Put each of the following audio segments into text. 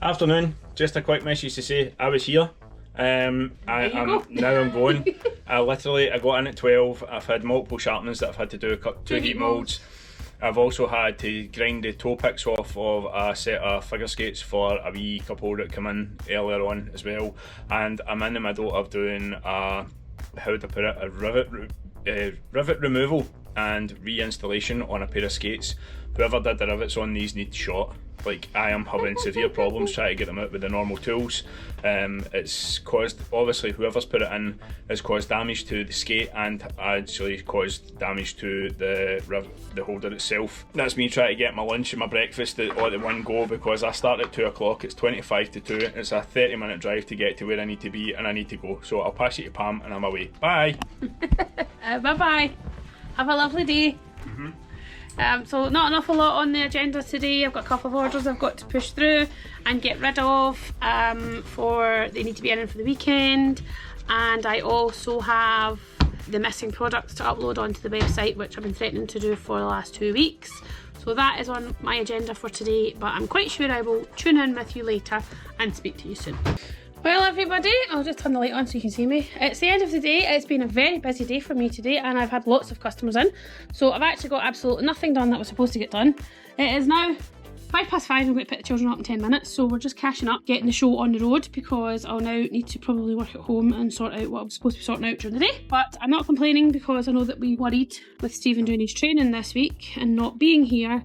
Afternoon, just a quick message to say I was here. Now I'm going. I got in at 12. I've had multiple sharpenings that I've had to do, two heat moulds. I've also had to grind the toe picks off of a set of figure skates for a wee couple that come in earlier on as well. And I'm in the middle of doing a rivet removal and reinstallation on a pair of skates. Whoever did the rivets on these needs shot. Like, I am having severe problems trying to get them out with the normal tools. It's caused, obviously whoever's put it in has caused damage to the skate and actually caused damage to the holder itself. That's me trying to get my lunch and my breakfast all at one go, because I start at 2 o'clock, it's 25 to 2, it's a 30-minute drive to get to where I need to be and I need to go. So I'll pass you to Pam and I'm away. Bye! Bye-bye. Have a lovely day. So not an awful lot on the agenda today. I've got a couple of orders I've got to push through and get rid of they need to be in for the weekend, and I also have the missing products to upload onto the website, which I've been threatening to do for the last 2 weeks. So that is on my agenda for today, but I'm quite sure I will tune in with you later and speak to you soon. Well everybody, I'll just turn the light on so you can see me. It's the end of the day. It's been a very busy day for me today and I've had lots of customers in. So I've actually got absolutely nothing done that was supposed to get done. It is now 5:05, I'm going to pick the children up in 10 minutes. So we're just cashing up, getting the show on the road, because I'll now need to probably work at home and sort out what I'm supposed to be sorting out during the day. But I'm not complaining, because I know that we worried with Stephen doing his training this week and not being here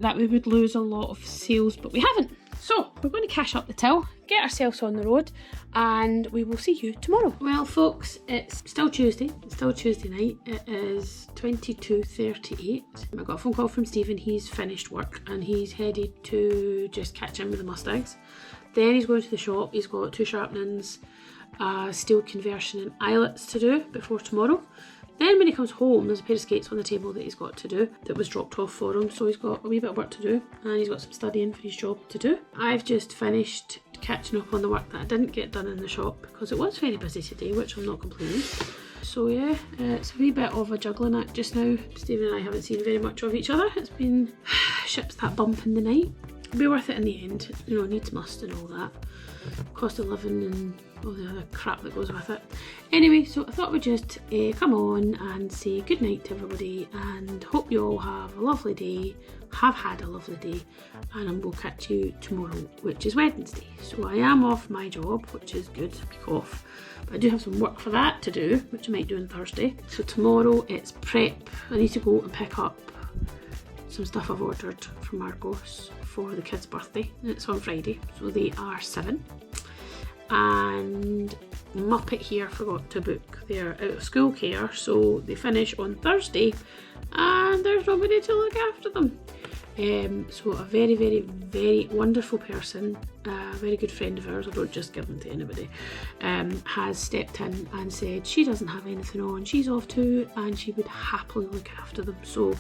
that we would lose a lot of sales, but we haven't. So we're going to cash up the till, get ourselves on the road, and we will see you tomorrow. Well folks, it's still Tuesday. It's still Tuesday night. It is 22:38. I got a phone call from Stephen. He's finished work and he's headed to just catch in with the Mustangs. Then he's going to the shop. He's got 2 sharpenings, steel conversion and eyelets to do before tomorrow. Then when he comes home, there's a pair of skates on the table that he's got to do that was dropped off for him, so he's got a wee bit of work to do and he's got some studying for his job to do. I've just finished catching up on the work that I didn't get done in the shop because it was very busy today, which I'm not complaining. So yeah, it's a wee bit of a juggling act just now. Stephen and I haven't seen very much of each other. It's been ships that bump in the night. It'll be worth it in the end, you know, needs must and all that. Cost of living and all the other crap that goes with it. Anyway, so I thought we'd just come on and say good night to everybody and hope you all have a lovely day, have had a lovely day, and we'll catch you tomorrow, which is Wednesday. So I am off my job, which is good, week off, but I do have some work for that to do, which I might do on Thursday. So tomorrow it's prep. I need to go and pick up some stuff I've ordered from Argos for the kids' birthday. It's on Friday, so they are 7. And Muppet here forgot to book their out of school care, so they finish on Thursday and there's nobody to look after them. So a very, very, very wonderful person, a very good friend of ours, I don't just give them to anybody, has stepped in and said she doesn't have anything on, she's off too, and she would happily look after them. So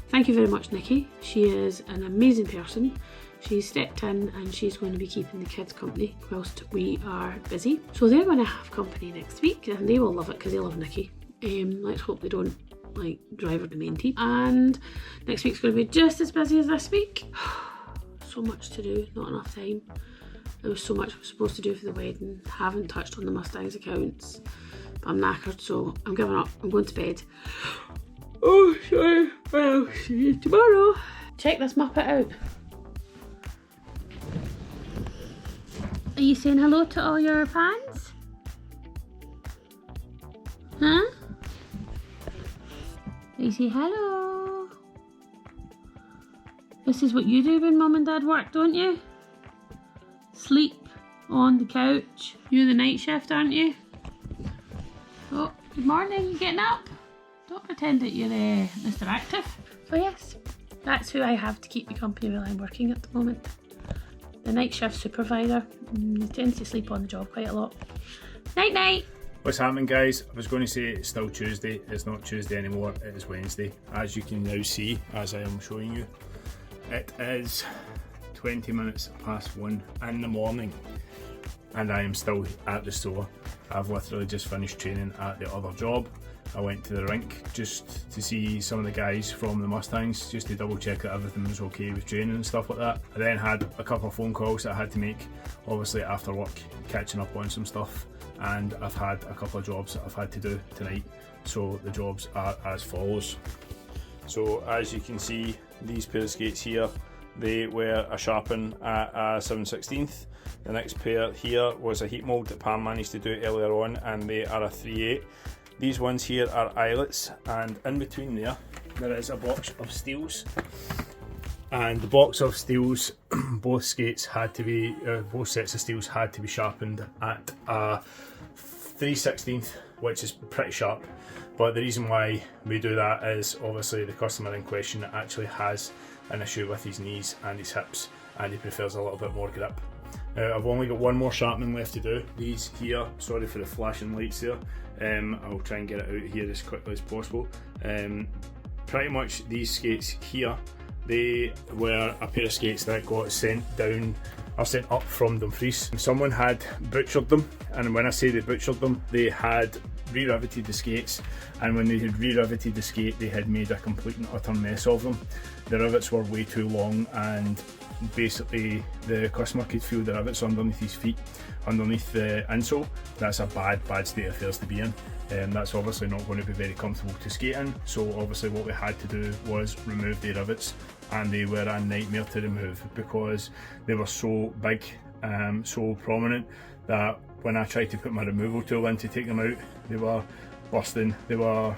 thank you very much, Nikki. She is an amazing person. She's stepped in and she's going to be keeping the kids company whilst we are busy. So they're going to have company next week and they will love it because they love Nikki. Let's hope they don't like drive her demented. And next week's going to be just as busy as this week. So much to do, not enough time. There was so much I was supposed to do for the wedding. Haven't touched on the Mustangs accounts. But I'm knackered, so I'm giving up. I'm going to bed. Oh, sorry. Well, see you tomorrow. Check this Muppet out. Are you saying hello to all your fans? Huh? You say hello. This is what you do when Mum and Dad work, don't you? Sleep on the couch. You're the night shift, aren't you? Oh, good morning, you getting up? Don't pretend that you're Mr. Active. So yes, that's who I have to keep me company while I'm working at the moment. The night shift supervisor. He tends to sleep on the job quite a lot. Night night! What's happening, guys? I was going to say it's still Tuesday. It's not Tuesday anymore, it is Wednesday. As you can now see, as I am showing you, it is 20 minutes past 1 in the morning and I am still at the store. I've literally just finished training at the other job. I went to the rink just to see some of the guys from the Mustangs, just to double check that everything was okay with training and stuff like that. I then had a couple of phone calls that I had to make, obviously after work, catching up on some stuff, and I've had a couple of jobs that I've had to do tonight. So the jobs are as follows. So as you can see, these pair of skates here, they were a sharpen at a 7/16. The next pair here was a heat mould that Pam managed to do earlier on, and they are a 3/8. These ones here are eyelets, and in between there is a box of steels. And the box of steels, both skates had to be, both sets of steels had to be sharpened at a 3/16, which is pretty sharp. But the reason why we do that is obviously the customer in question actually has an issue with his knees and his hips, and he prefers a little bit more grip. I've only got one more sharpening left to do. These here, sorry for the flashing lights there, I'll try and get it out here as quickly as possible. Pretty much these skates here, they were a pair of skates that got sent up from Dumfries. Someone had butchered them, and when I say they butchered them, they had re-riveted the skates, and when they had re-riveted the skate, they had made a complete and utter mess of them. The rivets were way too long, and basically the customer could feel the rivets underneath his feet, underneath the insole. That's a bad state of affairs to be in. That's obviously not going to be very comfortable to skate in, so obviously what we had to do was remove the rivets, and they were a nightmare to remove because they were so big, so prominent, that when I tried to put my removal tool in to take them out, they were busting, they were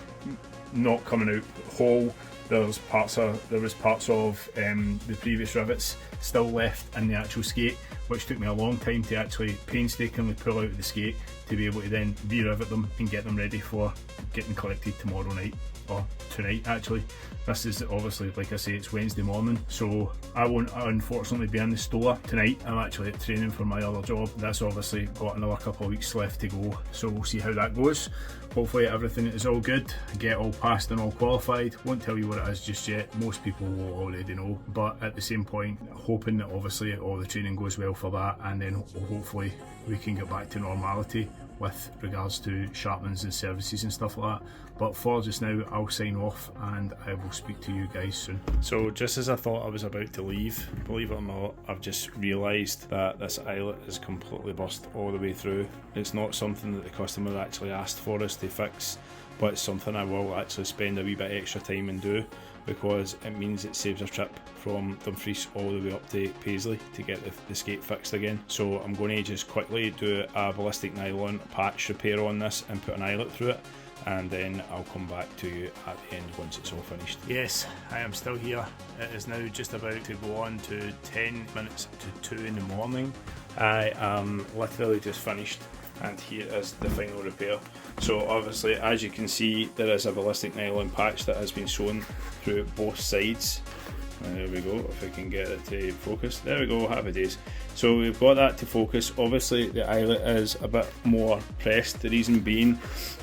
not coming out whole. There was parts of the previous rivets still left in the actual skate, which took me a long time to actually painstakingly pull out of the skate to be able to then re-rivet them and get them ready for getting collected tomorrow night, or tonight actually. This is obviously, like I say, it's Wednesday morning, so I won't unfortunately be in the store tonight. I'm actually at training for my other job. That's obviously got another couple of weeks left to go, so we'll see how that goes. Hopefully everything is all good, get all passed and all qualified. Won't tell you what it is just yet, most people will already know, but at the same point, hoping that obviously all the training goes well for that, and then hopefully we can get back to normality with regards to sharpenings and services and stuff like that. But for just now, I'll sign off and I will speak to you guys soon. So just as I thought I was about to leave, believe it or not, I've just realised that this eyelet is completely burst all the way through. It's not something that the customer actually asked for us to fix, but it's something I will actually spend a wee bit extra time and do, because it means it saves a trip from Dumfries all the way up to Paisley to get the skate fixed again. So I'm going to just quickly do a ballistic nylon patch repair on this and put an eyelet through it, and then I'll come back to you at the end once it's all finished. Yes, I am still here. It is now just about to go on to 10 minutes to 2 in the morning. I am literally just finished, and here is the final repair. So obviously, as you can see, there is a ballistic nylon patch that has been sewn through both sides. There we go, if I can get it to focus. There we go, happy days. So we've got that to focus. Obviously the eyelet is a bit more pressed. The reason being,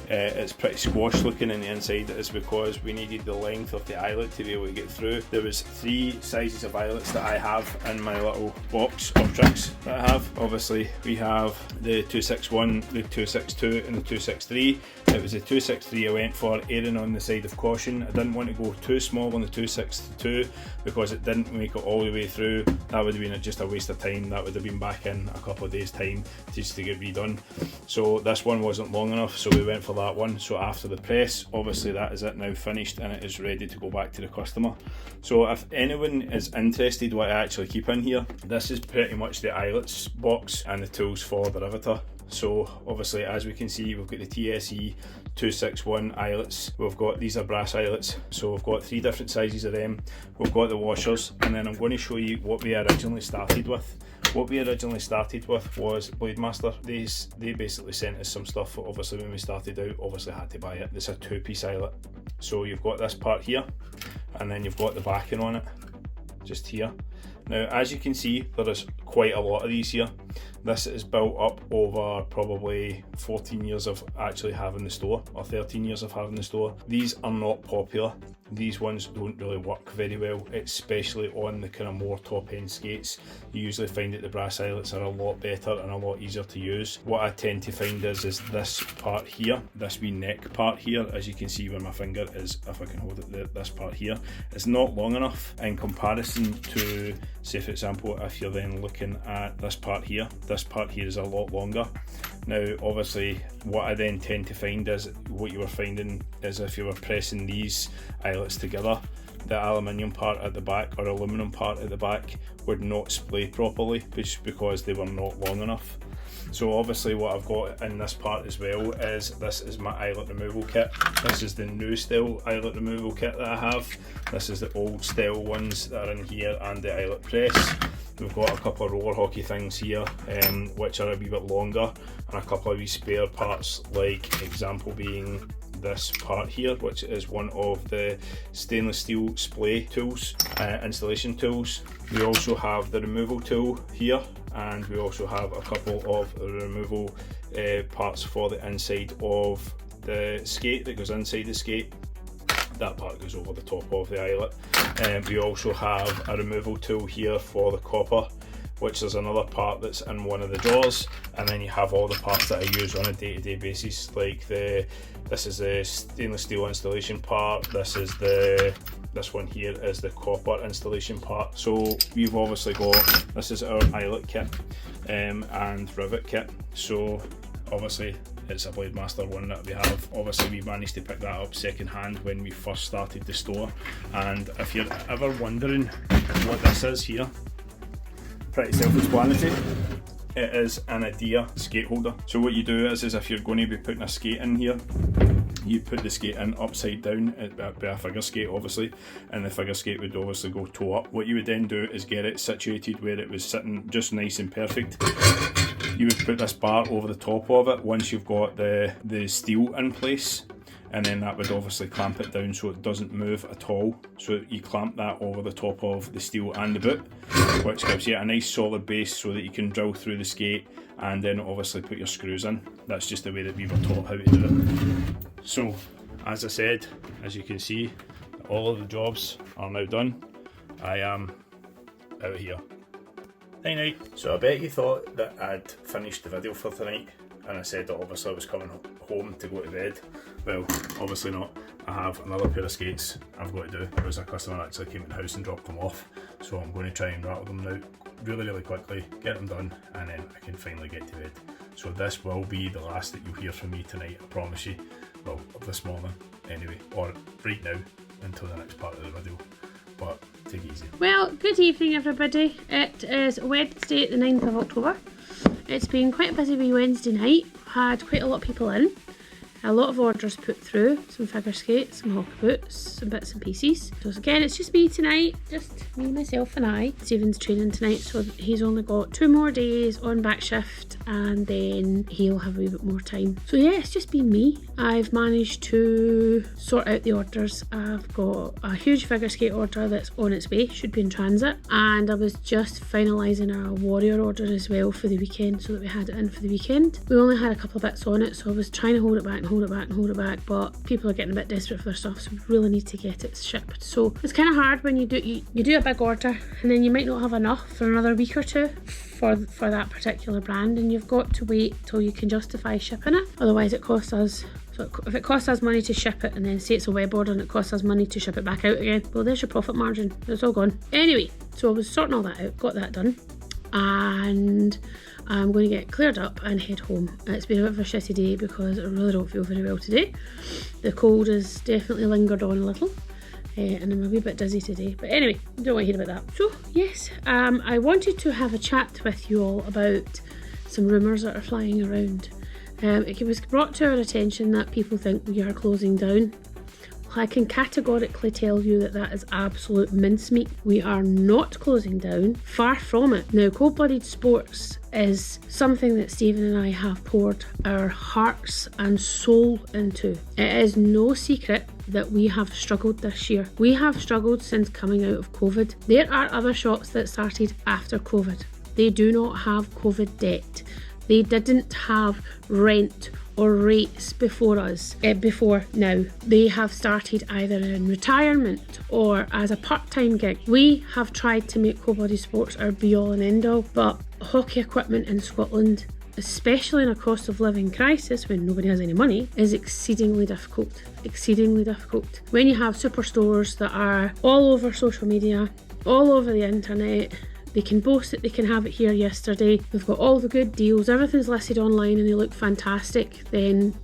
it's pretty squashed looking in the inside, is because we needed the length of the eyelet to be able to get through. There was 3 sizes of eyelets that I have in my little box of tricks that I have. Obviously we have the 261, the 262 and the 263. It was the 263 I went for, erring on the side of caution. I didn't want to go too small on the 262 because it didn't make it all the way through. That would have been just a waste of time. That would have been back in a couple of days time just to get redone. So this one wasn't long enough, so we went for that one. So after the press, obviously that is it now finished and it is ready to go back to the customer. So if anyone is interested what I actually keep in here, this is pretty much the eyelets box and the tools for the riveter. So obviously, as we can see, we've got the TSE 261 eyelets. We've got, these are brass eyelets, so we've got 3 different sizes of them. We've got the washers, and then I'm going to show you what we originally started with. What we originally started with was Blademaster. They basically sent us some stuff. Obviously when we started out, obviously had to buy it. This is a 2-piece eyelet. So you've got this part here, and then you've got the backing on it, just here. Now, as you can see, there is quite a lot of these here. This is built up over probably 14 years of actually having the store, or 13 years of having the store. These are not popular. These ones don't really work very well, especially on the kind of more top end skates. You usually find that the brass eyelets are a lot better and a lot easier to use. What I tend to find is this part here, this wee neck part here, as you can see where my finger is, if I can hold it, this part here, is not long enough in comparison to, say for example, if you're then looking at this part here is a lot longer. Now obviously what I then tend to find is, what you were finding is if you were pressing these eyelets together, the aluminium part at the back or aluminum part at the back would not splay properly just because they were not long enough. So obviously what I've got in this part as well is, this is my eyelet removal kit. This is the new style eyelet removal kit that I have. This is the old style ones that are in here and the eyelet press. We've got a couple of roller hockey things here, which are a wee bit longer, and a couple of wee spare parts, like example being this part here, which is one of the stainless steel splay tools, installation tools. We also have the removal tool here, and we also have a couple of removal parts for the inside of the skate that goes inside the skate. That part goes over the top of the eyelet. We also have a removal tool here for the copper, which is another part that's in one of the drawers, and then you have all the parts that I use on a day-to-day basis, like this is the stainless steel installation part, this one here is the copper installation part. So we've obviously got, this is our eyelet kit and rivet kit. So obviously it's a Blade Master one that we have. Obviously we managed to pick that up second hand when we first started the store, and if you're ever wondering what this is here, pretty self-explanatory. It is an Adia skate holder. So what you do is if you're going to be putting a skate in here, you put the skate in upside down. It'd be a figure skate obviously, and the figure skate would obviously go toe up. What you would then do is get it situated where it was sitting just nice and perfect. You would put this bar over the top of it once you've got the steel in place, and then that would obviously clamp it down so it doesn't move at all. So you clamp that over the top of the steel and the boot, which gives you a nice solid base so that you can drill through the skate and then obviously put your screws in. That's just the way that we were taught how to do it. So as I said, as you can see, all of the jobs are now done. I am out of here. Night night. So I bet you thought that I'd finished the video for tonight, and I said that obviously I was coming home to go to bed. Well, obviously not. I have another pair of skates I've got to do. There was a customer actually came in the house and dropped them off, so I'm going to try and rattle them out really quickly, get them done, and then I can finally get to bed. So this will be the last that you'll hear from me tonight, I promise you. Well, this morning anyway, or right now until the next part of the video. But take it easy. Well, good evening everybody. It is Wednesday the 9th of October. It's been quite a busy wee Wednesday night. Had quite a lot of people in. A lot of orders put through, some figure skates, some hockey boots, some bits and pieces. So again, it's just me tonight, just me, myself and I. Stephen's training tonight, so he's only got 2 more days on back shift and then he'll have a wee bit more time. So yeah, it's just been me. I've managed to sort out the orders. I've got a huge figure skate order that's on its way, should be in transit, and I was just finalising our warrior order as well for the weekend so that we had it in for the weekend. We only had a couple of bits on it, so I was trying to hold it back, but people are getting a bit desperate for their stuff, so we really need to get it shipped. So it's kind of hard when you do a big order and then you might not have enough for another week or two for that particular brand, and you've got to wait till you can justify shipping it, otherwise it costs us. So if it costs us money to ship it and then say it's a web order and it costs us money to ship it back out again, well, there's your profit margin, it's all gone. Anyway, so I was sorting all that out, got that done, and I'm going to get cleared up and head home. It's been a bit of a shitty day because I really don't feel very well today. The cold has definitely lingered on a little, and I'm a wee bit dizzy today. But anyway, don't want to hear about that. So yes, I wanted to have a chat with you all about some rumours that are flying around. It was brought to our attention that people think we are closing down. I can categorically tell you that that is absolute mincemeat. We are not closing down, far from it. Now, cold-blooded sports is something that Stephen and I have poured our hearts and soul into. It is no secret that we have struggled this year. We have struggled since coming out of COVID. There are other shops that started after COVID. They do not have COVID debt. They didn't have rent or rates before us, before now. They have started either in retirement or as a part-time gig. We have tried to make core body sports our be-all and end-all, but hockey equipment in Scotland, especially in a cost of living crisis when nobody has any money, is exceedingly difficult. Exceedingly difficult. When you have superstores that are all over social media, all over the internet, they can boast it, they can have it here yesterday, they've got all the good deals, everything's listed online and they look fantastic, then,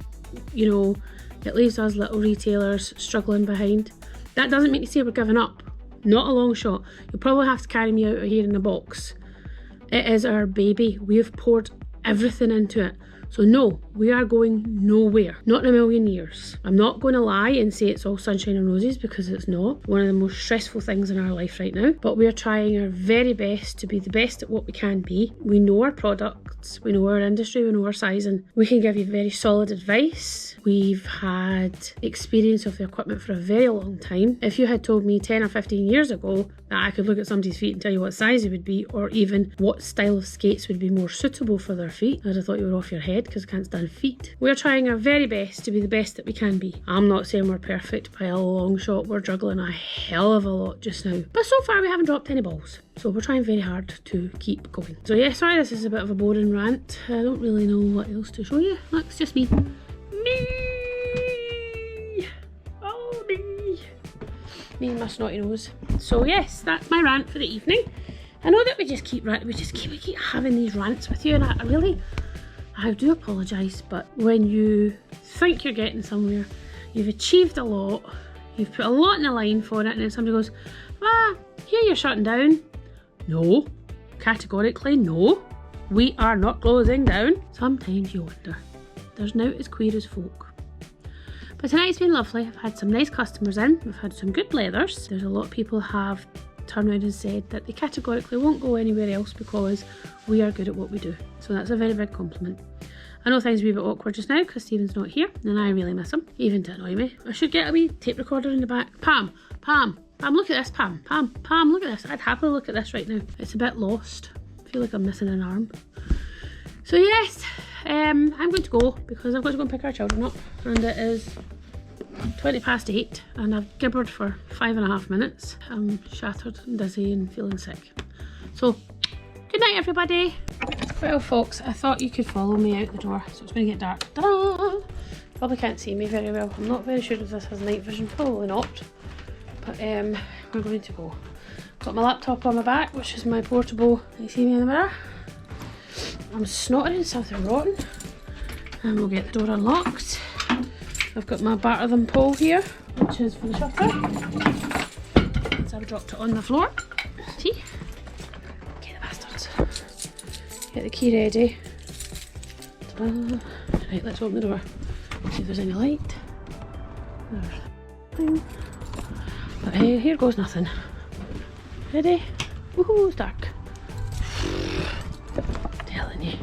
you know, it leaves us little retailers struggling behind. That doesn't mean to say we're giving up. Not a long shot. You'll probably have to carry me out of here in a box. It is our baby. We have poured everything into it. So no, we are going nowhere. Not in a million years. I'm not going to lie and say it's all sunshine and roses, because it's not. One of the most stressful things in our life right now. But we are trying our very best to be the best at what we can be. We know our products, we know our industry, we know our sizing. We can give you very solid advice. We've had experience of the equipment for a very long time. If you had told me 10 or 15 years ago that I could look at somebody's feet and tell you what size it would be, or even what style of skates would be more suitable for their feet, I'd have thought you were off your head, because I can't stand feet. We're trying our very best to be the best that we can be. I'm not saying we're perfect by a long shot. We're juggling a hell of a lot just now. But so far we haven't dropped any balls. So we're trying very hard to keep going. So yeah, sorry this is a bit of a boring rant. I don't really know what else to show you. Look, it's just me. Me! Oh, me! Me and my snotty nose. So yes, that's my rant for the evening. I know that we keep having these rants with you, and I do apologise, but when you think you're getting somewhere, you've achieved a lot, you've put a lot in the line for it, and then somebody goes, here you're shutting down. No, categorically no, we are not closing down. Sometimes you wonder, there's naught as queer as folk. But tonight's been lovely. I've had some nice customers in, we've had some good leathers. There's a lot of people have turned around and said that they categorically won't go anywhere else because we are good at what we do. So that's a very big compliment. I know things are a wee bit awkward just now because Stephen's not here and I really miss him, even to annoy me. I should get a wee tape recorder in the back. Pam, look at this, Pam, look at this. I'd happily look at this right now. It's a bit lost. I feel like I'm missing an arm. So yes, I'm going to go because I've got to go and pick our children up, and it is 8:20 and I've gibbered for 5.5 minutes. I'm shattered and dizzy and feeling sick. So, good night everybody. Well folks, I thought you could follow me out the door, so it's going to get dark. Ta-da! Probably can't see me very well. I'm not very sure if this has night vision, probably not. But we're going to go. Got my laptop on my back, which is my portable. You see me in the mirror? I'm snotting something rotten. And we'll get the door unlocked. I've got my batter than pole here, which is for the shutter. So I've dropped it on the floor. See? Get the bastards. Get the key ready. Ta-da. Right, let's open the door. See if there's any light. There's nothing. But here goes nothing. Ready? Woohoo, it's dark. Telling you.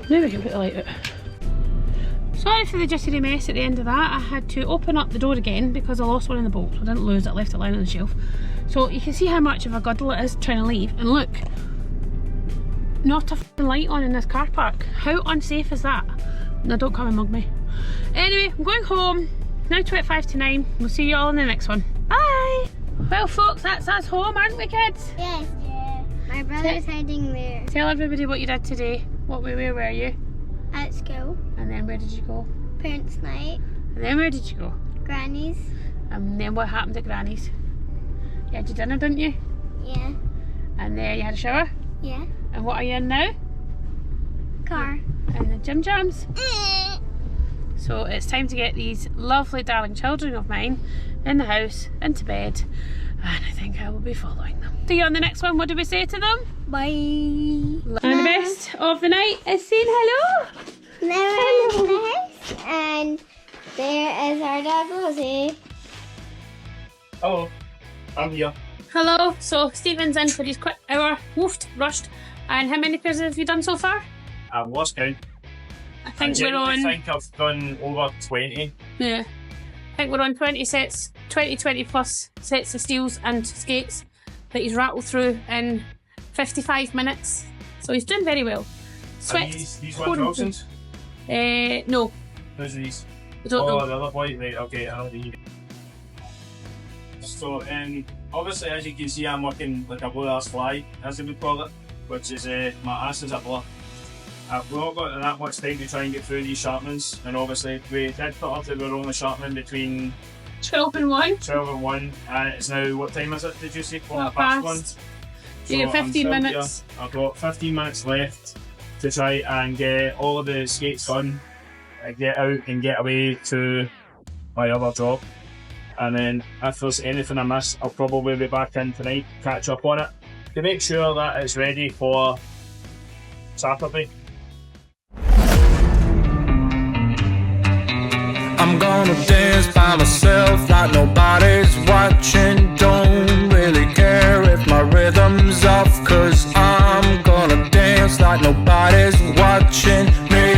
Now we can put the light out. Sorry for the jittery mess at the end of that. I had to open up the door again because I lost one in the bolt. I didn't lose it, I left it lying on the shelf. So you can see how much of a guddle it is trying to leave. And look, not a f***ing light on in this car park. How unsafe is that? No, don't come and mug me. Anyway, I'm going home. Now 9:25. We'll see you all in the next one. Bye! Well folks, that's us home, aren't we kids? Yes, yeah. My brother's hiding there. Tell everybody what you did today. Where were you? At school. And then where did you go? Parents' night. And then where did you go? Granny's. And then what happened at Granny's? You had your dinner, didn't you? Yeah. And then you had a shower? Yeah. And what are you in now? Car. And the Jim Jams? So it's time to get these lovely darling children of mine in the house, into bed, and I think I will be following them. See you on the next one. What do we say to them? Bye. And the best of the night is saying hello. Now we're in the house, and there is our dog Rosie. Hello, I'm here. Hello. So Stephen's in for his quick hour. Woofed, rushed. And how many pairs have you done so far? I've lost count. I think we're on. I think I've done over 20. Yeah. I think we're on 20 sets, 20 plus sets of steels and skates. that he's rattled through in 55 minutes. So he's doing very well. Sweat. These ones Wilson's? No. Who's these? I don't know. Oh, the other boy. Right, okay, I know the. So, obviously, as you can see, I'm working like a blue ass fly, as they would call it, which is my ass is a blur. I've not got that much time to try and get through these sharpenings, and obviously, we did put up that we were only sharpening between 12 and 1. 12 and 1, and it's now, what time is it, did you say? Quarter past 1. So you get 15 minutes. Here. I've got 15 minutes left to try and get all of the skates done, get out and get away to my other job. And then if there's anything I miss, I'll probably be back in tonight, catch up on it, to make sure that it's ready for Saturday. I'm gonna dance by myself like nobody's watching. Don't really care if my rhythm's off, 'cause I'm gonna dance like nobody's watching me.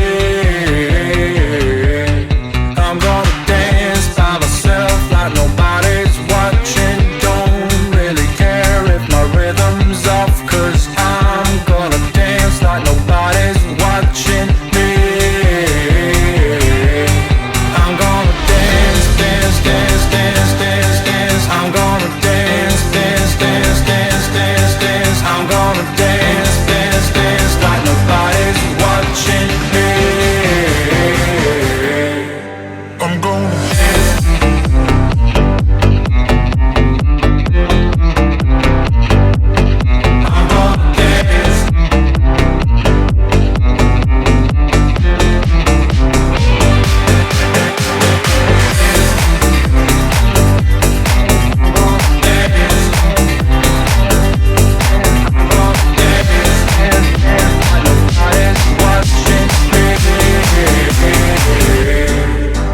I'm gonna dance by myself like nobody's watching. Don't really care if my rhythm's off, 'cause I'm gonna dance like nobody's watching me. I'm gonna dance, dance, dance, dance, dance, dance. I'm gonna dance, dance, dance, dance, dance, dance. I'm gonna dance, dance, dance like nobody's watching me. I'm gonna dance. I'm gonna dance.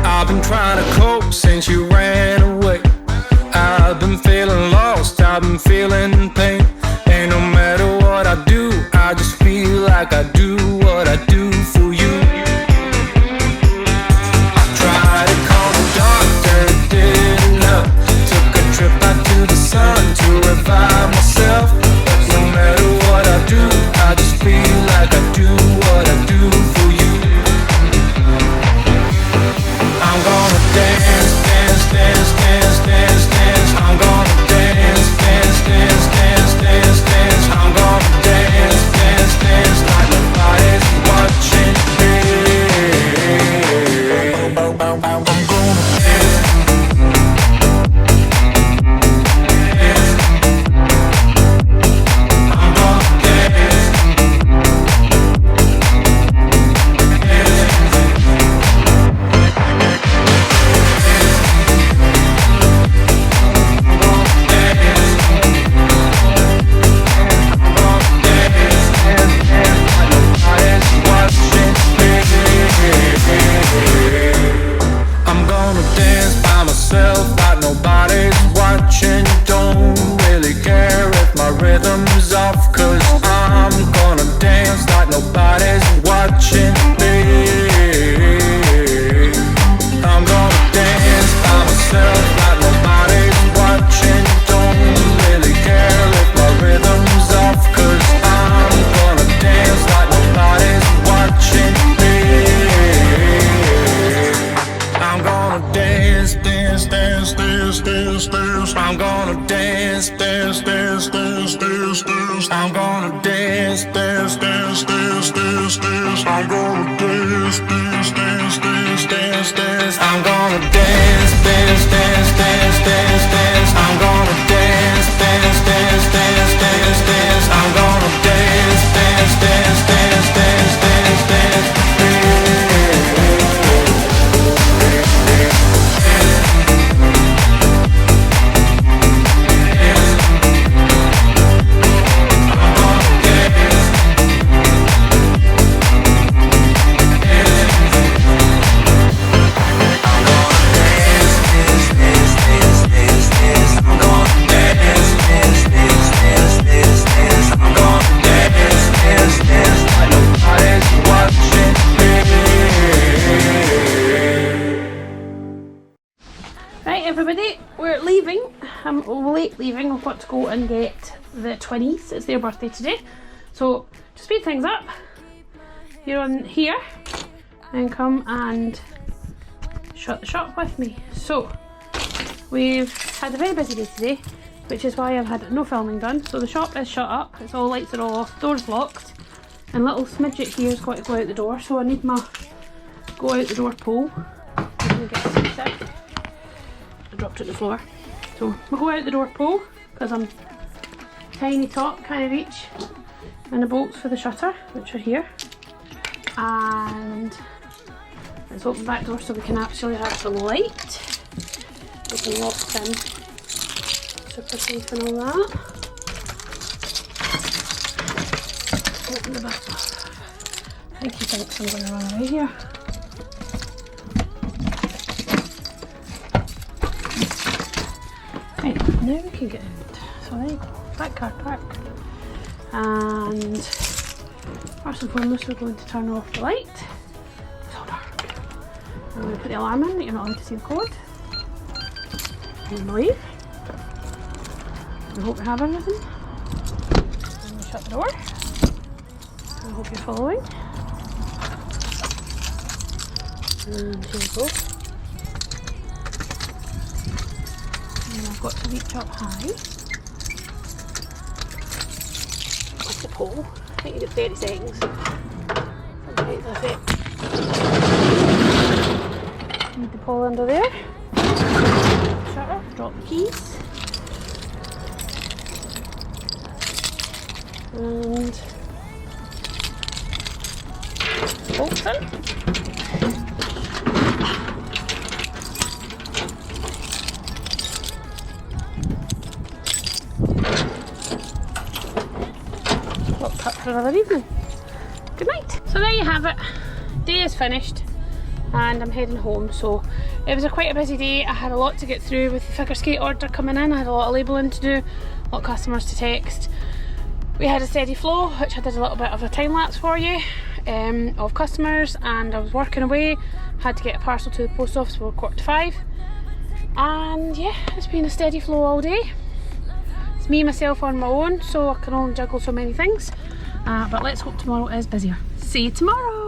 I've been trying to cope since you ran away. I've been feeling lost, I've been feeling pain. And no matter what I do, I just feel like I do what I do for you. I tried to call the doctor, it didn't help. Took a trip out to the sun to revive myself. No matter what I do, I just feel like I do what I do for you. I'm gonna dance, dance, dance, dance, dance, dance. I'm gonna dance, dance, dance, dance, dance, dance. I'm gonna dance, dance, dance like nobody's watching me. I'm gonna dance. I'm gonna dance. I'm gonna dance by myself like nobody's watching. Don't really care if my rhythm's off, 'cause I'm gonna dance like nobody's watching me. I'm gonna dance by myself like nobody's watching. Don't really care if my rhythm's off, 'cause I'm gonna dance like nobody's watching me. I'm gonna dance, dance, dance, dance, dance, dance. I'm gonna dance, dance, dance, dance, dance, dance. I'm gonna dance, dance, dance, dance, dance, dance. I'm gonna dance, dance, dance, dance, dance, dance. I'm gonna dance, dance, dance, dance, dance, dance. I'm gonna dance, dance, dance, dance, dance, dance. I'm gonna dance, dance, dance, dance, dance, dance, dance. Right everybody, we're leaving. I'm late leaving. I've got to go and get the twinnies. It's their birthday today. So to speed things up, you're on here and come and shut the shop with me. So we've had a very busy day today, which is why I've had no filming done. So the shop is shut up, it's all lights are all off, door's locked, and little smidget here's got to go out the door, so I need my go out the door pole. I'm gonna get this out. I dropped it on the floor. So we'll go out the door pole because I'm tiny top, can't reach, and the bolts for the shutter, which are here. And let's open the back door so we can actually have the light. We can lock in, super safe and all that. Open the back door. I think he thinks I'm going to run away here. Right, now we can get in. So there you go, back car park. And first and foremost, we're going to turn off the light. It's so dark. I'm going to put the alarm in that you're not allowed to see the code. And leave. I hope you have everything. And we shut the door. I hope you're following. And here we go. And I've got to reach up high with the pole. I think you get 30 seconds. Something like that. Need the pole under there. Shutter, drop the keys. And bolts in. Locked up for another evening. Good night. So there you have it. Day is finished and I'm heading home. So it was quite a busy day. I had a lot to get through with the figure skate order coming in. I had a lot of labelling to do, a lot of customers to text. We had a steady flow, which I did a little bit of a time lapse for you, of customers, and I was working away. Had to get a parcel to the post office for 4:45. And yeah, it's been a steady flow all day. It's me, myself on my own, so I can only juggle so many things. But let's hope tomorrow is busier. See you tomorrow!